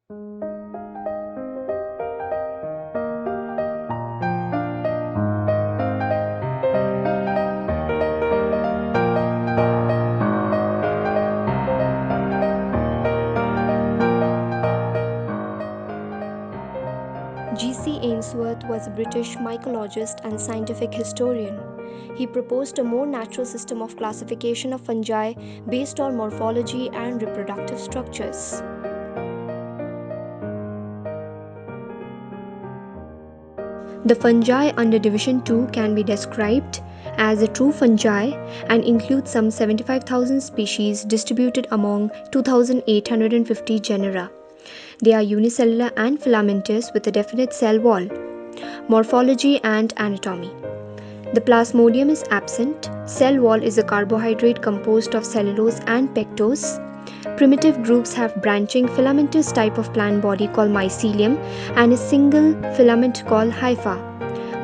G.C. Ainsworth was a British mycologist and scientific historian. He proposed a more natural system of classification of fungi based on morphology and reproductive structures. The fungi under Division 2 can be described as a true fungi and include some 75,000 species distributed among 2,850 genera. They are unicellular and filamentous with a definite cell wall. Morphology and anatomy. The plasmodium is absent. Cell wall is a carbohydrate composed of cellulose and pectose. Primitive groups have branching filamentous type of plant body called mycelium and a single filament called hypha.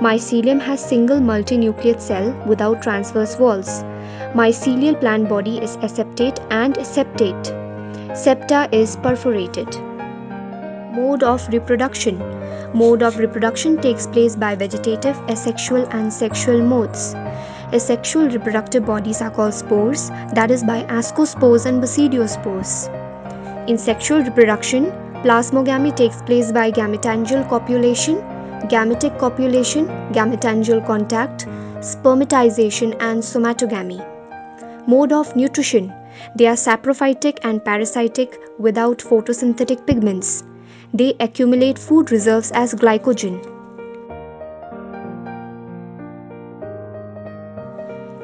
Mycelium has single multinucleate cell without transverse walls. Mycelial plant body is aseptate and septate. Septa is perforated. Mode of reproduction. Mode of reproduction takes place by vegetative, asexual and sexual modes. Asexual reproductive bodies are called spores, that is by ascospores and basidiospores. In sexual reproduction, plasmogamy takes place by gametangial copulation, gametic copulation, gametangial contact, spermatization and somatogamy. Mode of nutrition. They are saprophytic and parasitic without photosynthetic pigments. They accumulate food reserves as glycogen.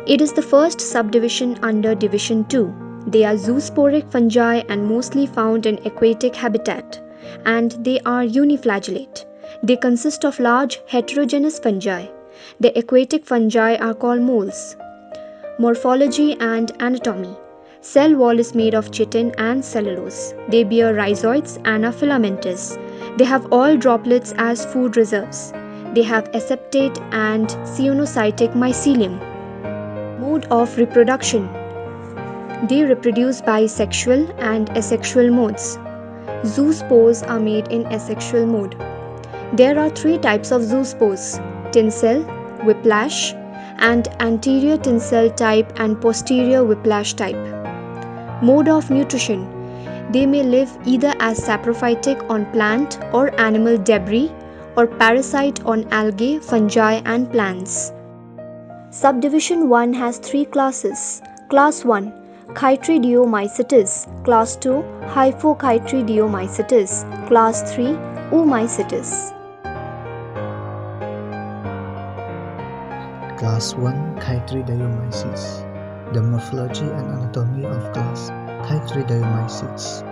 It is the first subdivision under Division 2. They are zoosporic fungi and mostly found in aquatic habitat, and they are uniflagellate. They consist of large heterogeneous fungi. The aquatic fungi are called moles. Morphology and anatomy. Cell wall is made of chitin and cellulose. They bear rhizoids and are filamentous. They have oil droplets as food reserves. They have aseptate and cyanocystic mycelium. Mode of reproduction. They reproduce by sexual and asexual modes. Zoospores are made in asexual mode. There are three types of zoospores: tinsel, whiplash, and anterior tinsel type and posterior whiplash type. Mode of nutrition. They may live either as saprophytic on plant or animal debris or parasite on algae, fungi and plants. Subdivision 1 has three classes. Class 1, Chytridiomycetes. Class 2, Hypochytridiomycetes. Class 3, Oomycetes. Class 1 Chytridiomycetes. The morphology and anatomy of class Chytridiomycetes.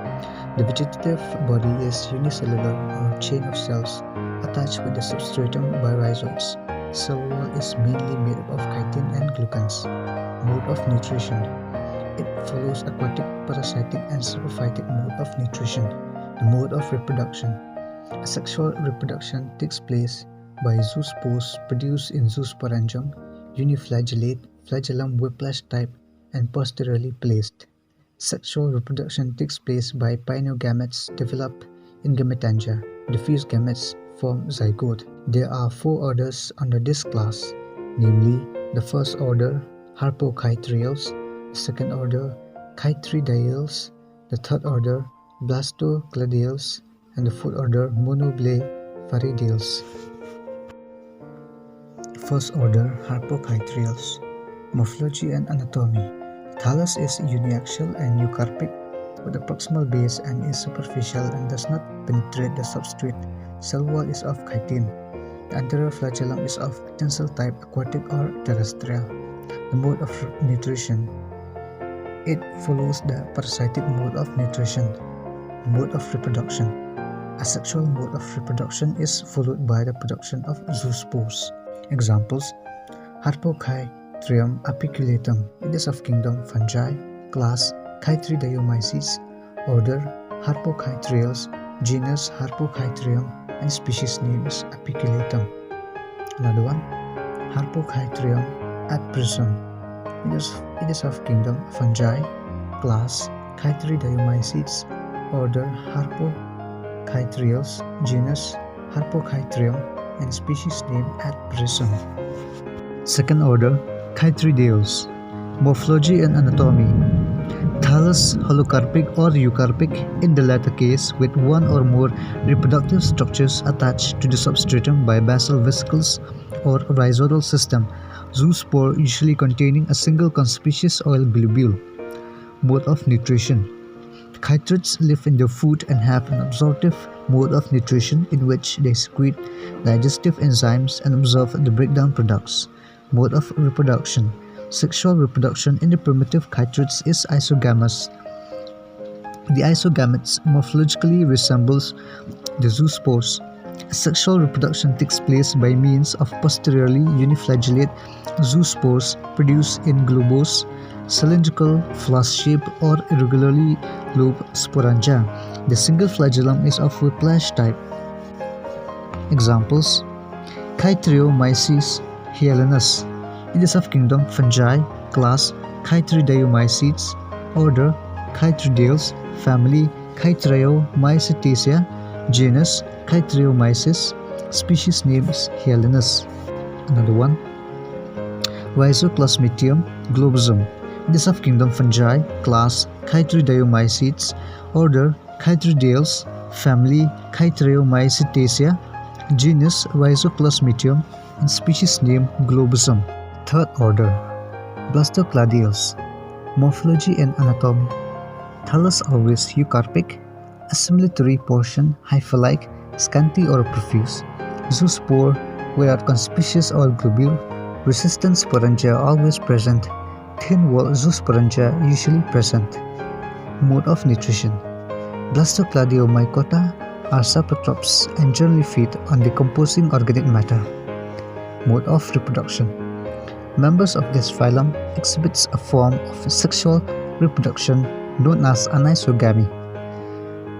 The vegetative body is unicellular or chain of cells attached with the substratum by rhizoids. Cell wall is mainly made up of chitin and glucans. Mode of nutrition. It follows aquatic, parasitic and saprophytic mode of nutrition. The mode of reproduction. Asexual reproduction takes place by zoospores produced in zoosporangium, uniflagellate, flagellum whiplash type and posteriorly placed. Sexual reproduction takes place by pineogametes developed in gametangia. Diffuse gametes form zygote. There are four orders under this class, namely the first order Harpochytrials, the second order Chytridiales, the third order Blastocladiales, and the fourth order Monoblepharidales. First order Harpochytrials. Morphology and anatomy. Thallus is uniaxial and eucarpic with a proximal base and is superficial and does not penetrate the substrate. Cell wall is of chitin. The anterior flagellum is of tinsel type, aquatic or terrestrial. The mode of nutrition. It follows the parasitic mode of nutrition. Mode of reproduction. Asexual mode of reproduction is followed by the production of zoospores. Examples: Harpochytrium apiculatum. It is of kingdom fungi, class Chytridiomycetes, order Harpochytrials, genus Harpochytrium, and species name is apiculatum. Another one, Harpochytrium aprisum. It is of kingdom fungi, class Chytridiomycetes, order Chytrials, genus Harpochytrium, and species name at present. Second order, Chytridiales. Morphology and anatomy. Thallus holocarpic or eucarpic, in the latter case with one or more reproductive structures attached to the substratum by basal vesicles or rhizodal system. Zoospore usually containing a single conspicuous oil globule. Mode of nutrition. Chytrids live in their food and have an absorptive mode of nutrition in which they secrete digestive enzymes and absorb the breakdown products. Mode of reproduction. Sexual reproduction in the primitive chytrids is isogamous. The isogametes morphologically resembles the zoospores. Sexual reproduction takes place by means of posteriorly uniflagellate zoospores produced in globose, cylindrical, flask-shaped or irregularly lobed sporangia. The single flagellum is of whiplash type. Examples: Chytriomyces hyalinus. In the subkingdom Fungi, class Chytridiomycetes, order Chytridiales, family Chytriomycetacea, genus Chytriomyces, species name is hyalinus. Another one, Rhizoclasmatium globosum. In the subkingdom Fungi, class Chytridiomycetes, order Chytridiales, family Chytriomycetacea, genus Rhizoclasmatium, and species name globosum. Third order, Blastocladiales. Morphology and anatomy. Thallus always eucarpic, assimilatory portion hyphae-like, scanty or profuse. Zoospore without conspicuous oil globule. Resistant sporangia always present. Thin-walled zoosporangia usually present. Mode of nutrition. Blastocladiomycota are saprotrophs and generally feed on decomposing organic matter. Mode of reproduction. Members of this phylum exhibits a form of sexual reproduction known as anisogamy.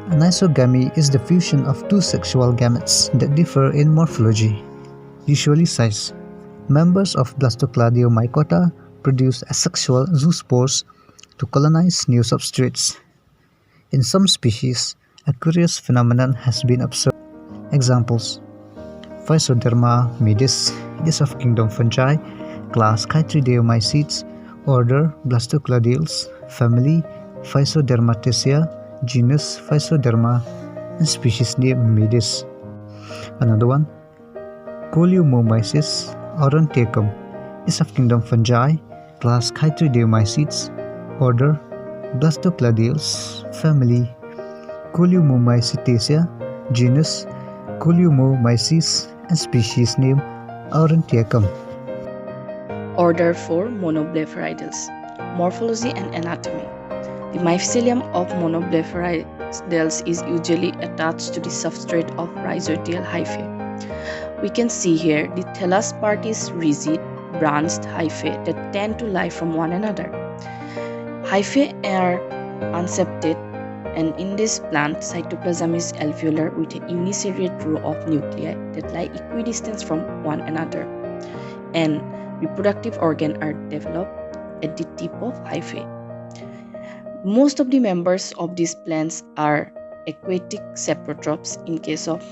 Anisogamy is the fusion of two sexual gametes that differ in morphology, usually size. Members of Blastocladiomycota produce asexual zoospores to colonize new substrates. In some species, a curious phenomenon has been observed. Examples: Physoderma midis, the subkingdom Fungi, class Chytridiomycetes, order Blastocladiales, family Physodermatacea, genus Physoderma, and species name midis. Another one, Coleomomyces aurantiacum, the subkingdom Fungi, class Chytridiomycetes, order Blastocladiales, family Coleomomycetacea, genus Coleomomyces, and species name aurantiacum. Order 4, Monoblepharidales. Morphology and anatomy. The mycelium of Monoblepharidales is usually attached to the substrate of rhizoidal hyphae. We can see here the thallus part is rigid, branched hyphae that tend to lie from one another. Hyphae are unseptate, and in this plant, cytoplasm is alveolar with a uniseriate row of nuclei that lie equidistant from one another, and reproductive organs are developed at the tip of hyphae. Most of the members of these plants are aquatic saprotrophs in case of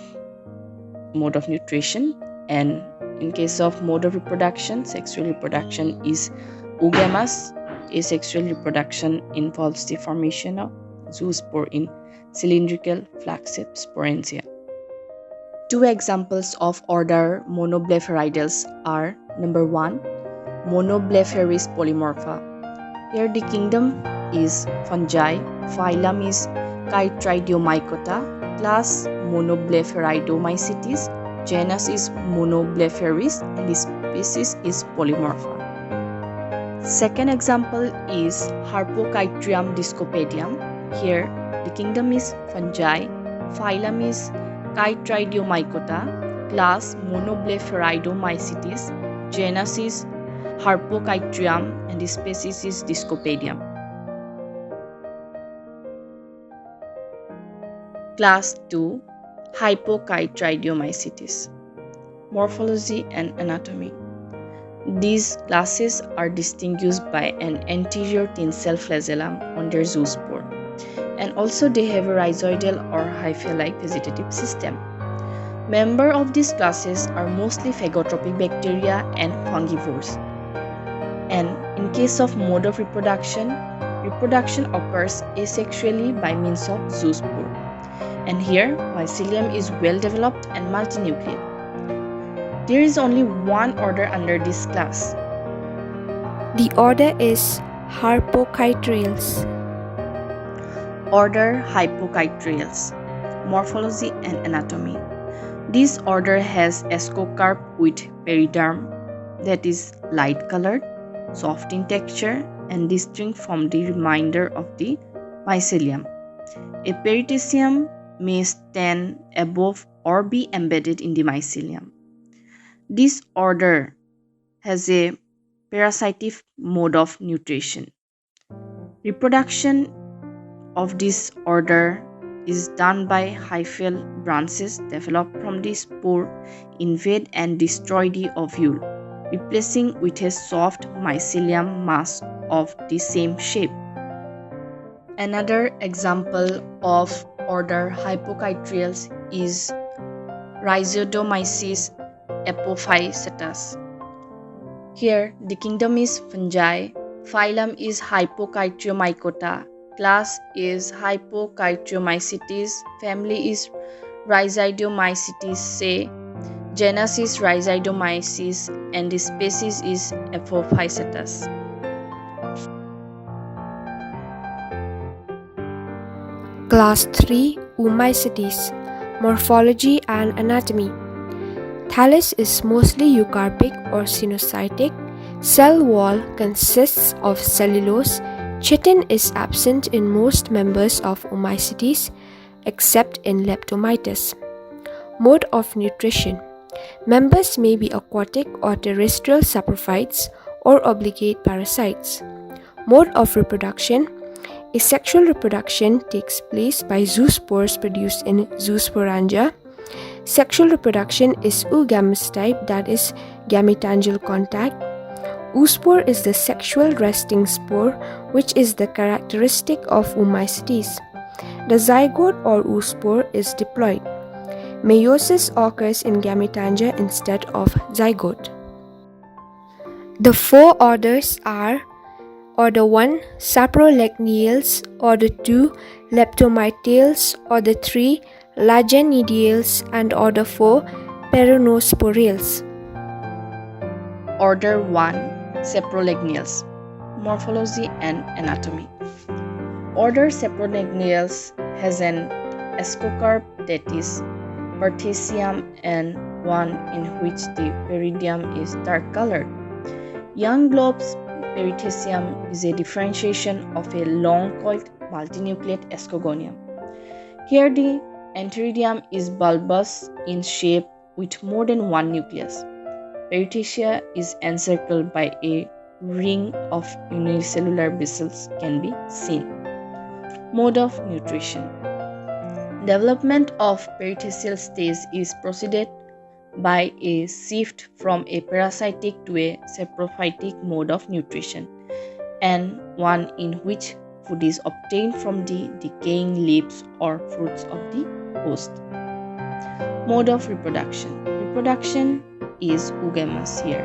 mode of nutrition, and in case of mode of reproduction, sexual reproduction is oogamous. Asexual reproduction involves the formation of zoospore in cylindrical flax-shaped sporangia. Two examples of order Monoblepharidales are: number 1, Monoblepharis polymorpha. Here the kingdom is Fungi, phylum is Chytridiomycota, class Monoblepharidomycetes, genus is Monoblepharis, and the species is Polymorpha. Second example is Harpochytrium discopedium. Here the kingdom is Fungi, phylum is Chytridiomycota, class Monoblepharidomycetes, genus is Harpochytrium, and the species is Discopedium. Class 2, Hypochytridiomycetes. Morphology and anatomy. These classes are distinguished by an anterior tensile flagellum on their zoospore. and also they have a rhizoidal or hyphae-like vegetative system. Members of these classes are mostly phagotrophic bacteria and fungivores. And in case of mode of reproduction, reproduction occurs asexually by means of zoospore. And here, mycelium is well developed and multinucleate. There is only one order under this class. The order is Harpochytrales. Order Hypochytrales. Morphology and anatomy. This order has ascocarp with periderm that is light colored, soft in texture, and distinct from the remainder of the mycelium. A perithecium may stand above or be embedded in the mycelium. This order has a parasitic mode of nutrition. Reproduction of this order is done by hyphal branches developed from the spore, invade and destroy the ovule, replacing with a soft mycelium mass of the same shape. Another example of order Hypochytrales is Rhizodomyces apophysetus. Here the kingdom is fungi, phylum is Hypochytriomycota, class is Hypochytriomycetes, family is Rhizodomycetaceae, genus is Rhizodomyces, and the species is Apophysetus. Class 3 Oomycetes. Morphology and anatomy. Thallus is mostly eucarpic or sinusitic. Cell wall consists of cellulose. Chitin is absent in most members of Oomycetes except in Leptomytes. Mode of nutrition. Members may be aquatic or terrestrial saprophytes or obligate parasites. Mode of reproduction. Asexual reproduction takes place by zoospores produced in zoosporangia. Sexual reproduction is oogamous type, that is gametangial contact. Oospore is the sexual resting spore, which is the characteristic of Oomycetes. The zygote or oospore is diploid. Meiosis occurs in gametangia instead of zygote. The four orders are Order 1 Saprolegniales, Order 2 Leptomytales, Order 3 Lagenidiales, and Order 4 Peronosporales. Order 1 Saprolegniales. Morphology and anatomy. Order Saprolegniales has an ascocarp that is perthecium and one in which the peridium is dark colored. Young globes perithecium is a differentiation of a long-coiled multinucleate escogonium. Here the antheridium is bulbous in shape with more than one nucleus. Perithecia is encircled by a ring of unicellular bristles can be seen. Mode of nutrition. Development of perithecial stage is proceeded by a shift from a parasitic to a saprophytic mode of nutrition, and one in which food is obtained from the decaying leaves or fruits of the host. Mode of reproduction. Reproduction is oogamous here.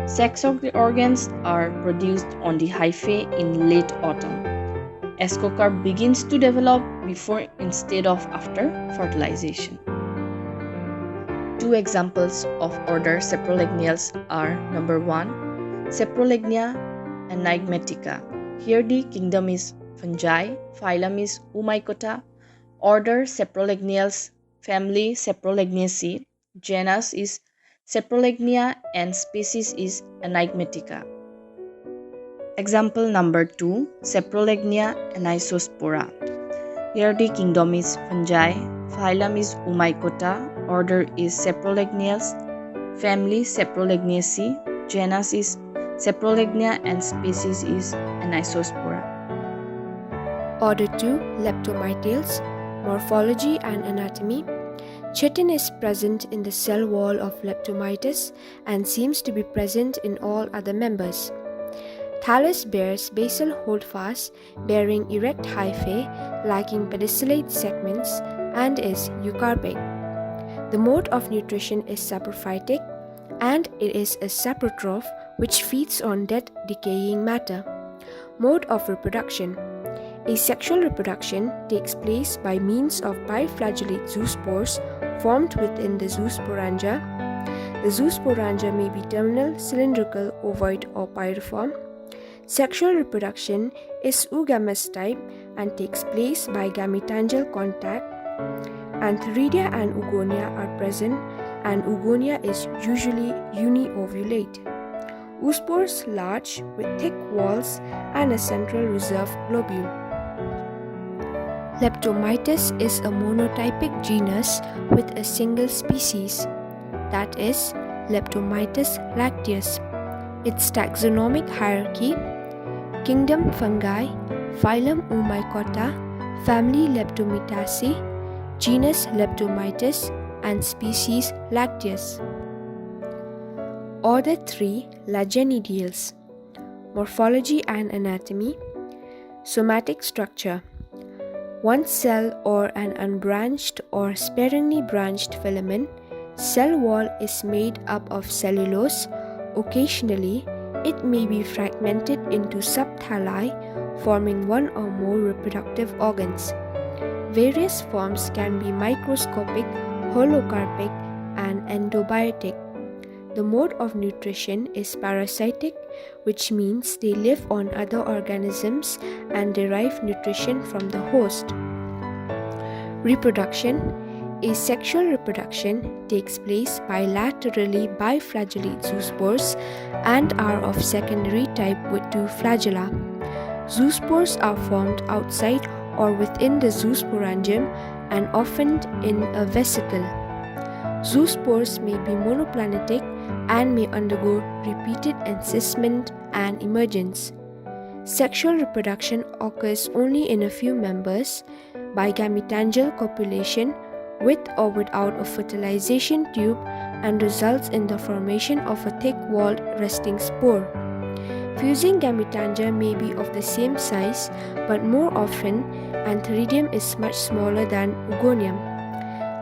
Sex organs are produced on the hyphae in late autumn. Ascocarp begins to develop before instead of after fertilization. Two examples of order Saprolegniales are number 1, Saprolegnia enigmatica. Here the kingdom is fungi, phylum is Oomycota, order Saprolegniales, family Saprolegniaceae, genus is Saprolegnia, and species is enigmatica. Example number 2, Saprolegnia anisospora. Here the kingdom is fungi, phylum is Oomycota, order is Saprolegniales, family Saprolegniaceae, genus is Saprolegnia, and species is Anisospora. Order 2 Leptomytales. Morphology and anatomy. Chitin is present in the cell wall of Leptomytes and seems to be present in all other members. Thallus bears basal holdfast, bearing erect hyphae, lacking pedicellate segments, and is eucarpic. The mode of nutrition is saprophytic, and it is a saprotroph which feeds on dead decaying matter. Mode of reproduction. Asexual reproduction takes place by means of biflagellate zoospores formed within the zoosporangia. The zoosporangia may be terminal, cylindrical, ovoid, or pyriform. Sexual reproduction is oogamous type and takes place by gametangial contact. Antheridia and oogonia are present, and oogonia is usually uniovulate. Oospores large with thick walls and a central reserve globule. Leptomytis is a monotypic genus with a single species, that is, Leptomytis lacteus. Its taxonomic hierarchy: Kingdom Fungi, Phylum Oomycota, Family Leptomytaceae, Genus Leptomytis, and Species Lacteus. Order 3 Lagenidiales. Morphology and anatomy. Somatic structure. One cell or an unbranched or sparingly branched filament. Cell wall is made up of cellulose. Occasionally, it may be fragmented into subthalli, forming one or more reproductive organs. Various forms can be microscopic, holocarpic, and endobiotic. The mode of nutrition is parasitic, which means they live on other organisms and derive nutrition from the host. Reproduction. Asexual reproduction takes by bilaterally biflagellate zoospores and are of secondary type with 2 flagella. Zoospores are formed outside or within the zoosporangium and often in a vesicle. Zoospores may be monoplanetic and may undergo repeated encystment and emergence. Sexual reproduction occurs only in a few members by gametangial copulation with or without a fertilization tube and results in the formation of a thick-walled resting spore. Fusing gametangia may be of the same size, but more often, antheridium is much smaller than oogonium.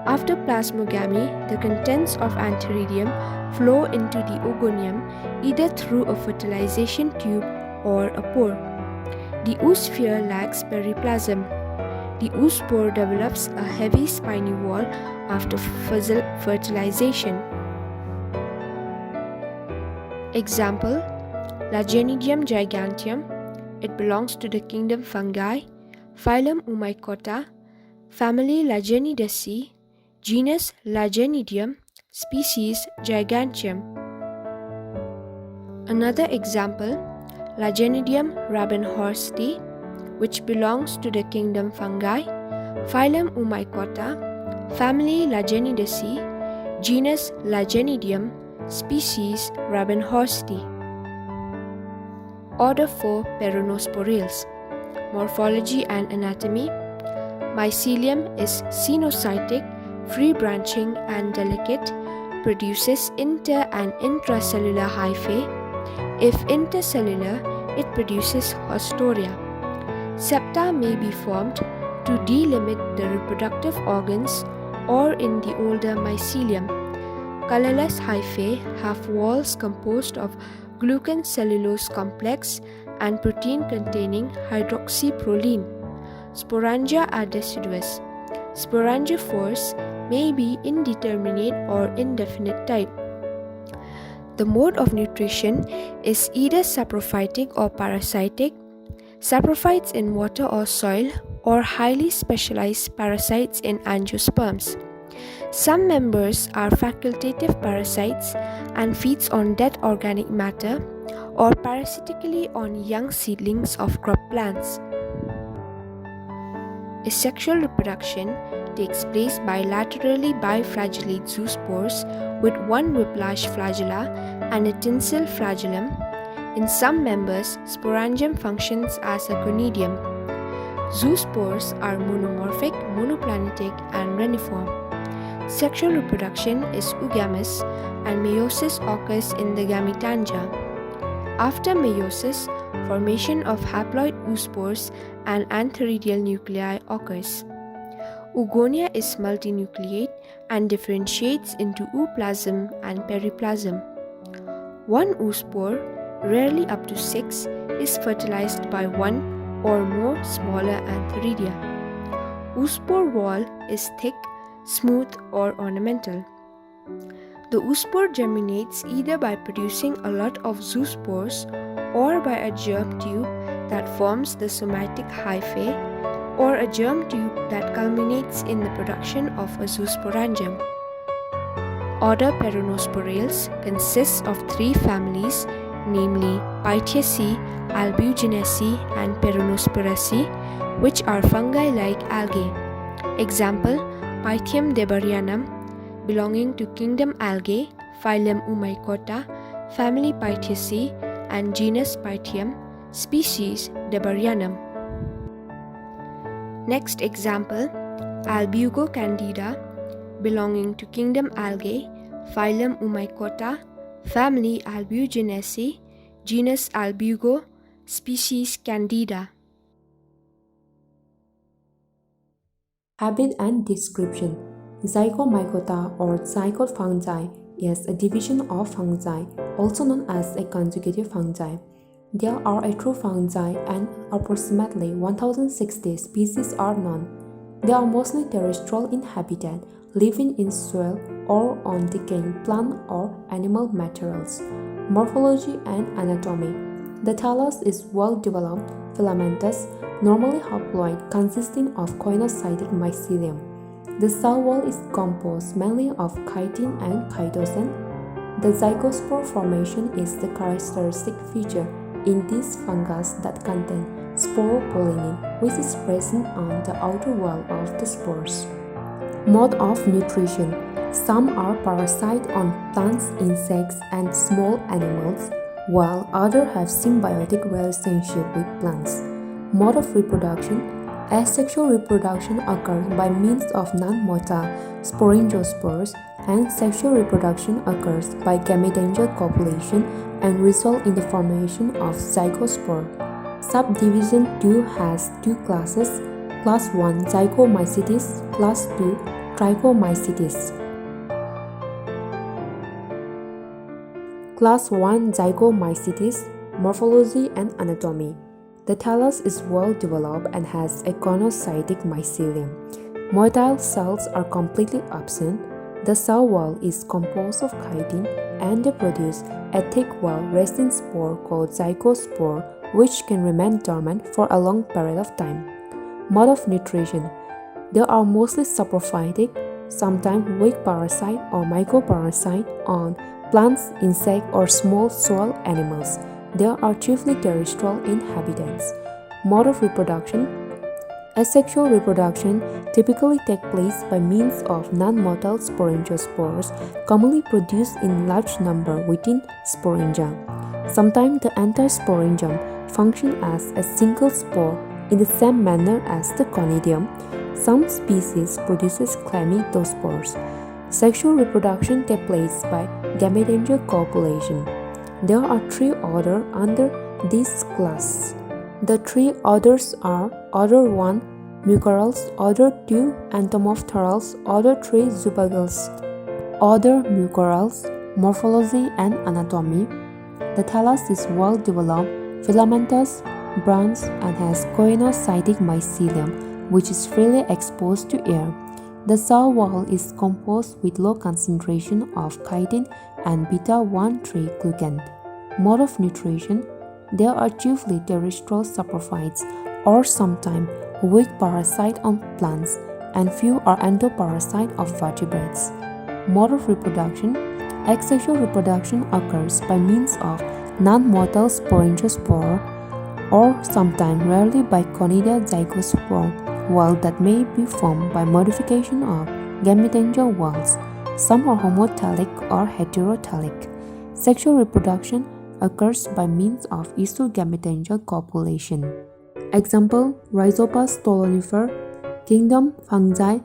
After plasmogamy, the contents of antheridium flow into the oogonium either through a fertilization tube or a pore. The oosphere lacks periplasm. The oospore develops a heavy spiny wall after fertilization. Example: Lagenidium giganteum. It belongs to the kingdom Fungi, phylum Oomycota, family Lagenidaceae, genus Lagenidium, species Giganteum. Another example: Lagenidium rabenhorsti, which belongs to the kingdom Fungi, phylum Oomycota, family Lagenidaceae, genus Lagenidium, species Rabenhorsti. Order 4 Peronosporales. Morphology and anatomy. Mycelium is cenocytic, free-branching and delicate, produces inter- and intracellular hyphae. If intercellular, it produces haustoria. Septa may be formed to delimit the reproductive organs or in the older mycelium. Colorless hyphae have walls composed of glucan cellulose complex and protein containing hydroxyproline. Sporangia are deciduous. Sporangiophores may be indeterminate or indefinite type. The mode of nutrition is either saprophytic or parasitic. Saprophytes in water or soil, or highly specialized parasites in angiosperms. Some members are facultative parasites and feeds on dead organic matter or parasitically on young seedlings of crop plants. Asexual reproduction takes place bilaterally biflagellate zoospores with one whiplash flagella and a tinsel flagellum. In some members, sporangium functions as a conidium. Zoospores are monomorphic, monoplanetic, and reniform. Sexual reproduction is oogamous, and meiosis occurs in the gametangia. After meiosis, formation of haploid oospores and antheridial nuclei occurs. Oogonia is multinucleate and differentiates into ooplasm and periplasm. One oospore, rarely up to 6, is fertilized by one or more smaller antheridia. Oospore wall is thick, smooth, or ornamental. The oospore germinates either by producing a lot of zoospores or by a germ tube that forms the somatic hyphae, or a germ tube that culminates in the production of a zoosporangium. Order Peronosporales consists of 3 families, namely Pythiaceae, Albuginaceae, and Peronospiraceae, which are fungi-like algae. Example: Pythium debarianum, belonging to kingdom Algae, phylum Umycota, family Pythiaceae, and genus Pythium, species Debarianum. Next example: Albugo candida, belonging to kingdom Algae, phylum Umycota, family Albuginaceae, genus Albugo, species Candida. Habit and description. Zygomycota or zygote fungi is a division of fungi, also known as a conjugative fungi. There are a true fungi and approximately 1060 species are known. They are mostly terrestrial in habitat, living in soil or on decaying plant or animal materials. Morphology and anatomy. The thallus is well-developed, filamentous, normally haploid, consisting of coinocytic mycelium. The cell wall is composed mainly of chitin and chitosan. The zygospore formation is the characteristic feature in these fungus that contain sporopollenin, which is present on the outer wall of the spores. Mode of nutrition. Some are parasite on plants, insects, and small animals, while others have symbiotic relationship with plants. Mode of reproduction. Asexual reproduction occurs by means of non-motile sporangiosperms, and sexual reproduction occurs by gametangial copulation and results in the formation of zygospore. Subdivision 2 has 2 classes: Class 1 Zygomycetes, Class 2 Trichomycetes. Class 1 Zygomycetes. Morphology and anatomy. The thallus is well developed and has a conocytic mycelium. Motile cells are completely absent. The cell wall is composed of chitin, and they produce a thick wall-resting spore called zygospore, which can remain dormant for a long period of time. Mode of nutrition. They are mostly saprophytic, sometimes weak parasite or microparasite on plants, insects, or small soil animals. They are chiefly terrestrial inhabitants. Mode of reproduction. Asexual reproduction typically takes place by means of non-motile sporangiospores, commonly produced in large number within sporangia. Sometimes the entire sporangium functions as a single spore in the same manner as the conidium. Some species produces chlamydospores. Sexual reproduction takes place by gametangial copulation. There are 3 orders under this class. The 3 orders are Order 1 Mucorales, Order 2 Entomopterales, Order 3 Zoophagales. Order Mucorales. Morphology and anatomy. The thallus is well developed, filamentous, bronze, and has coinocytic mycelium, which is freely exposed to air. The cell wall is composed with low concentration of chitin and beta-1,3-glucan. Mode of nutrition. They are chiefly terrestrial saprophytes or sometimes weak parasite on plants, and few are endoparasite of vertebrates. Mode of reproduction. Asexual reproduction occurs by means of non-motile sporangiospore or sometimes rarely by Conidia zygospore, while that may be formed by modification of gametangial walls. Some are homothallic or heterothallic. Sexual reproduction occurs by means of isogametangial copulation. Example: Rhizopas stolonifer, kingdom Fungi,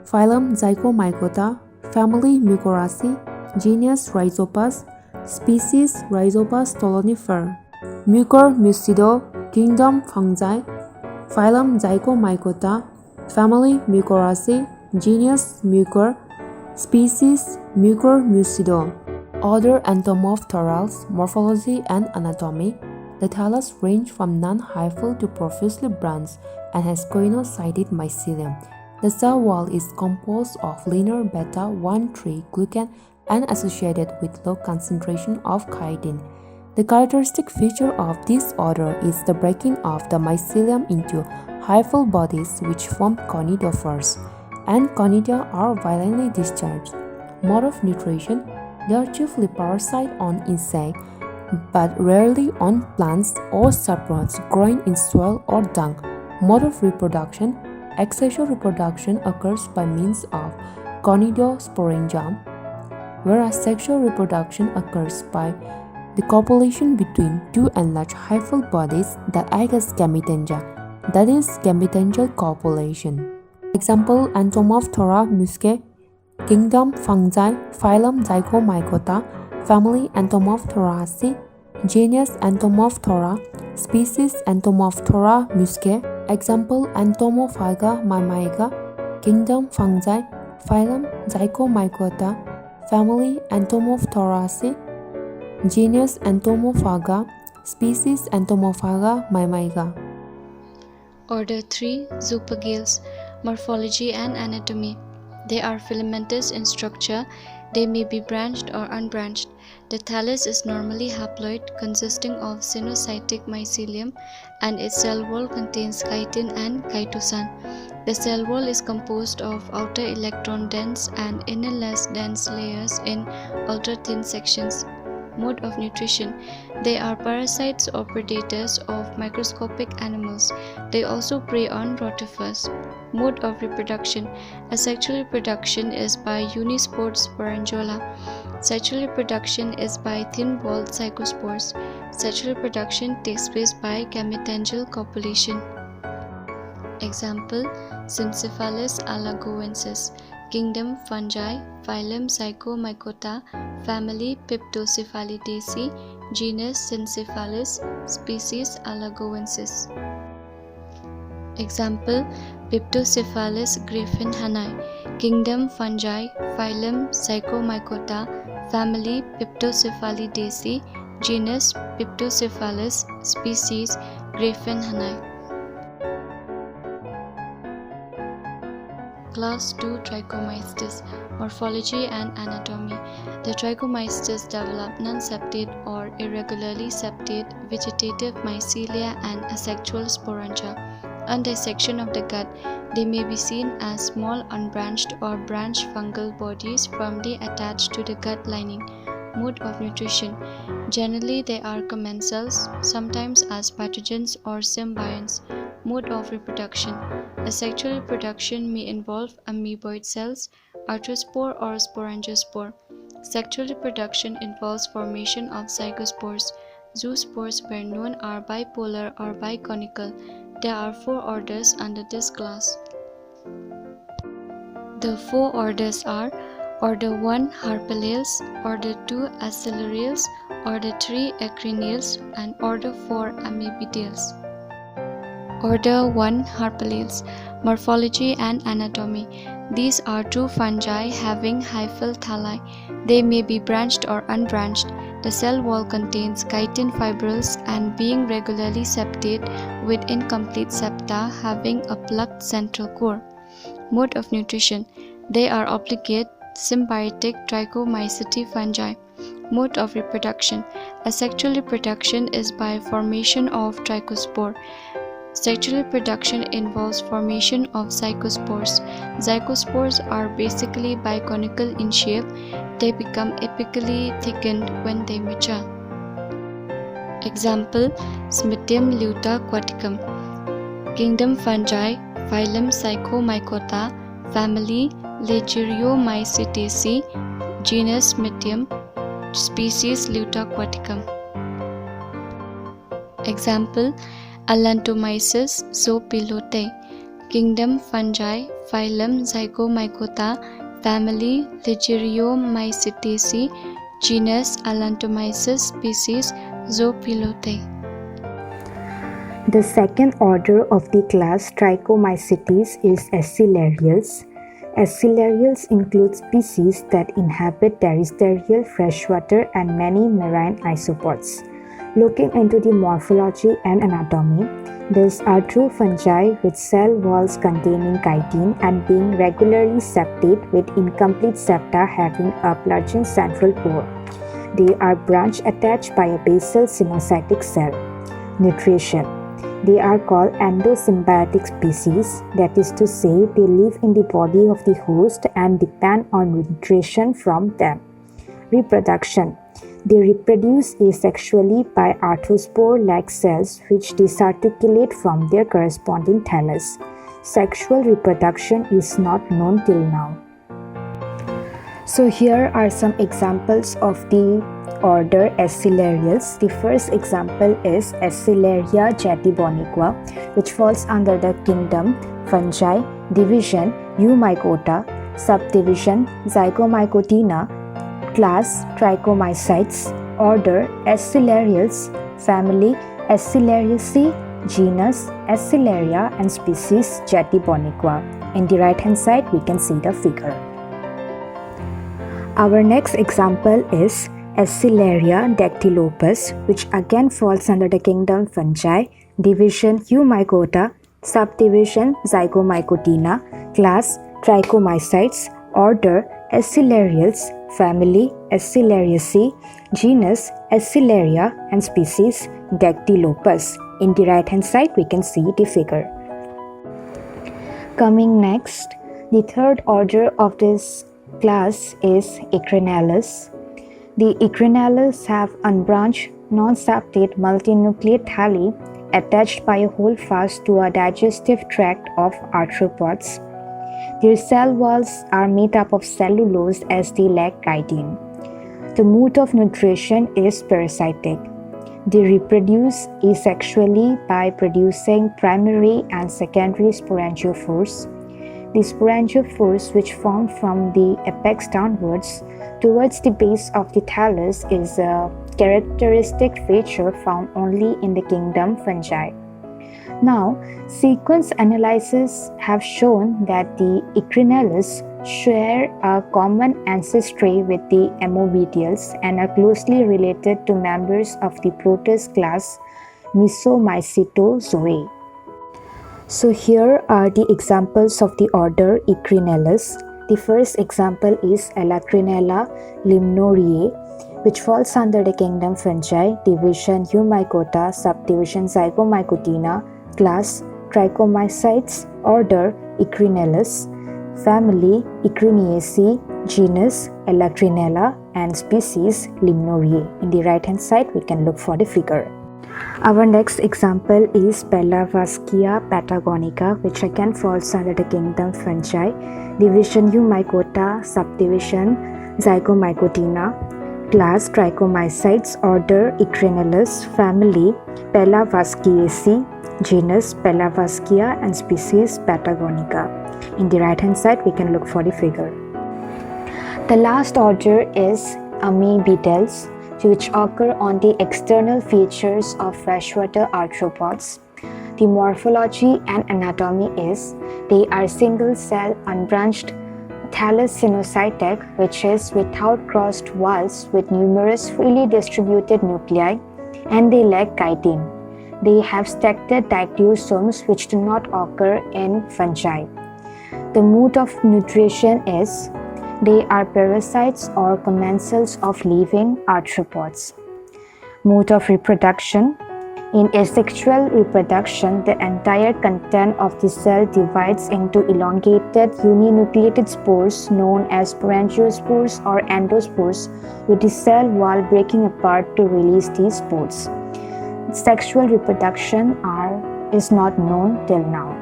phylum Zygomycota, family Mucoraceae, genus Rhizopas, species Rhizopas stolonifer. Mucormycidae, kingdom Fungi, phylum Zygomycota, family Mucoraceae, genus Mucor, species Mucormycidae. Order Entomopterales, morphology and anatomy. The thallus range from non-hyphal to profusely branched and has coinocyted mycelium. The cell wall is composed of linear beta-1,3 glucan and associated with low concentration of chitin. The characteristic feature of this order is the breaking of the mycelium into hyphal bodies which form conidiophores, and conidia are violently discharged. Mode of nutrition: they are chiefly parasite on insects, but rarely on plants or saprots growing in soil or dung. Mode of reproduction: asexual reproduction occurs by means of conidiosporangium, whereas sexual reproduction occurs by the copulation between two enlarged hyphal bodies that act as gametangia, that is, gametangial copulation. Example: Entomoptera muscae, kingdom Fungi, phylum Zygomycota, family Entomopteraceae, genus Entomoptera, species Entomoptera muscae. Example: Entomophaga mimaica, kingdom Fungi, phylum Zygomycota, family Entomopteraceae, genus Entomophaga, species Entomophaga mimaica. Order 3. Zoopagales. Morphology and anatomy. They are filamentous in structure. They may be branched or unbranched. The thallus is normally haploid, consisting of sinusoidal mycelium, and its cell wall contains chitin and chitosan. The cell wall is composed of outer electron-dense and inner less dense layers in ultra-thin sections. Mode of nutrition. They are parasites or predators of microscopic animals. They also prey on rotifers. Mode of reproduction. Asexual reproduction is by unispore sporangiola. Sexual reproduction is by thin-walled cycospores. Sexual reproduction takes place by gametangial copulation. Example: Simpsiphalis alagoensis, kingdom Fungi, phylum Zygomycota, family Piptocephalidaceae, genus Simpsiphalis, species Alagoensis. Example: Piptocephalus griffinhannii, kingdom Fungi, phylum Zygomycota, family Piptocephalidaceae, genus Piptocephalus, species griffinhannii. Class 2 Trichomystis. Morphology and anatomy. The trichomystis develop non-septate or irregularly septate vegetative mycelia and asexual sporangia. On dissection of the gut, they may be seen as small unbranched or branched fungal bodies firmly attached to the gut lining. Mode of nutrition. Generally, they are commensals, sometimes as pathogens or symbionts. Mode of reproduction. Asexual reproduction may involve amoeboid cells, arthrospore or sporangiospore. Sexual reproduction involves formation of zygospores. Zoospores, where known, are bipolar or biconical. There are 4 orders under this class. The 4 orders are: Order 1 Harpalales, Order 2 Acellariales, Order 3 Acrinales, and Order 4 Amebidales. Order 1 Harpalales. Morphology and anatomy. These are true fungi having hyphal thalli. They may be branched or unbranched. The cell wall contains chitin fibrils and being regularly septate with incomplete septa having a plugged central core. Mode of nutrition. They are obligate symbiotic trichomycete fungi. Mode of reproduction. Asexual reproduction is by formation of trichospore. Sexual reproduction involves formation of zygospores. Zygospores are basically biconical in shape. They become apically thickened when they mature. Example: Smithtium luta aquaticum, kingdom Fungi, phylum Zygomycota, family Legiriomycetaceae, genus Smithtium, species Luta aquaticum. Example: Allantomyces zoopilote, kingdom Fungi, phylum Zygomycota, family Legiriomycetaceae, genus Allantomyces, species Zoopilote. The second order of the class Trichomycetes is Acilarials. Acilarials include species that inhabit terrestrial, freshwater, and many marine isopods. Looking into the morphology and anatomy, these are true fungi with cell walls containing chitin and being regularly septate with incomplete septa having a plunging central pore. They are branch attached by a basal sinusoidal cell. Nutrition. They are called endosymbiotic species, that is to say, they live in the body of the host and depend on nutrition from them. Reproduction. They reproduce asexually by arthrospore-like cells which disarticulate from their corresponding thallus. Sexual reproduction is not known till now. So here are some examples of the order Acilarials. The first example is Acilaria jetiboniqua, which falls under the kingdom Fungi, division Eumycota, subdivision Zygomycotina, class Trichomycetes, order Acilarials, family Acilariaceae, genus Acilaria, and species jetiboniqua. In the right hand side we can see the figure. Our next example is Acilaria dactylopus, which again falls under the kingdom Fungi, division Eumycota, subdivision Zygomycotina, class Trichomycetes, order Acilarials, family Acilariaceae, genus Acilaria, and species dactylopus. In the right hand side we can see the figure. Coming next, the third order of this class is Echinellus. The Echinellus have unbranched, non-septate multinucleate thalli attached by a holdfast to a digestive tract of arthropods. Their cell walls are made up of cellulose as they lack chitin. The mode of nutrition is parasitic. They reproduce asexually by producing primary and secondary sporangiophores. The sporangiophores, which form from the apex downwards towards the base of the thallus, is a characteristic feature found only in the kingdom Fungi. Now, sequence analysis have shown that the Echinellus share a common ancestry with the Ammobidials and are closely related to members of the Protist class Mesomycetozoae. So here are the examples of the order Echinellus. The first example is Alacrinella limnoriae, which falls under the kingdom Fungi, division Eumycota, subdivision Zygomycotina, class Trichomycetes, order Echinellus, family Echinacea, genus Alacrinella, and species Limnoriae. In the right hand side we can look for the figure. Our next example is Pelavaschia patagonica, which again falls under the kingdom Fungi, division Eumycota, subdivision Zygomycotina, class Trichomycetes, order Echinellus, family Pelavaskiaceae, genus Pelavaschia, and species Patagonica. In the right hand side we can look for the figure. The last order is Amebidales, which occur on the external features of freshwater arthropods. The morphology and anatomy is they are single-cell unbranched thalassinocytic, which is without crossed walls with numerous freely distributed nuclei, and they lack chitin. They have stacked dichiosomes which do not occur in fungi. The mode of nutrition is they are parasites or commensals of living arthropods. Mode of reproduction. In asexual reproduction, the entire content of the cell divides into elongated uninucleated spores known as sporangiospores or endospores, with the cell wall breaking apart to release these spores. Sexual reproduction is not known till now.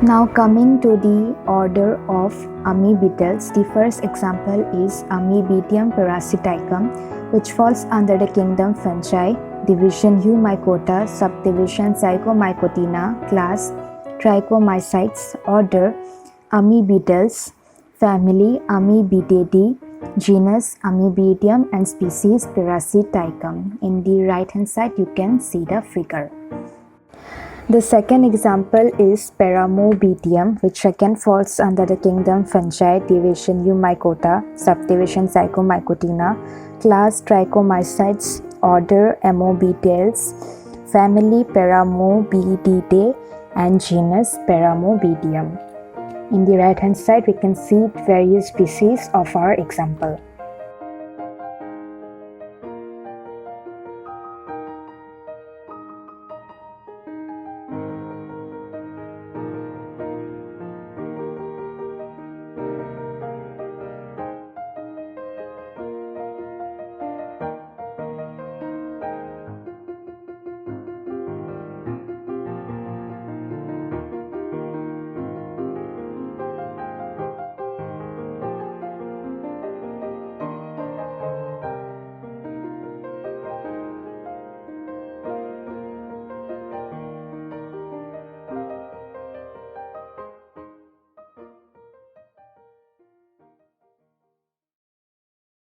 Now coming to the order of Amebidales, the first example is Amebidium parasiticum, which falls under the kingdom Fungi, division Eumycota, subdivision Zygomycotina, class Trichomycetes, order Amebidales, family Amebidae, genus Amebedium and species Parasiticum. In the right hand side you can see the figure. The second example is Paramobedium, which again falls under the kingdom Fungi, division Eumycota, subdivision Zygomycotina, class Trichomycetes, order Amobedales, family Paramobedidae, and genus Paramobedium. In the right hand side we can see various species of our example.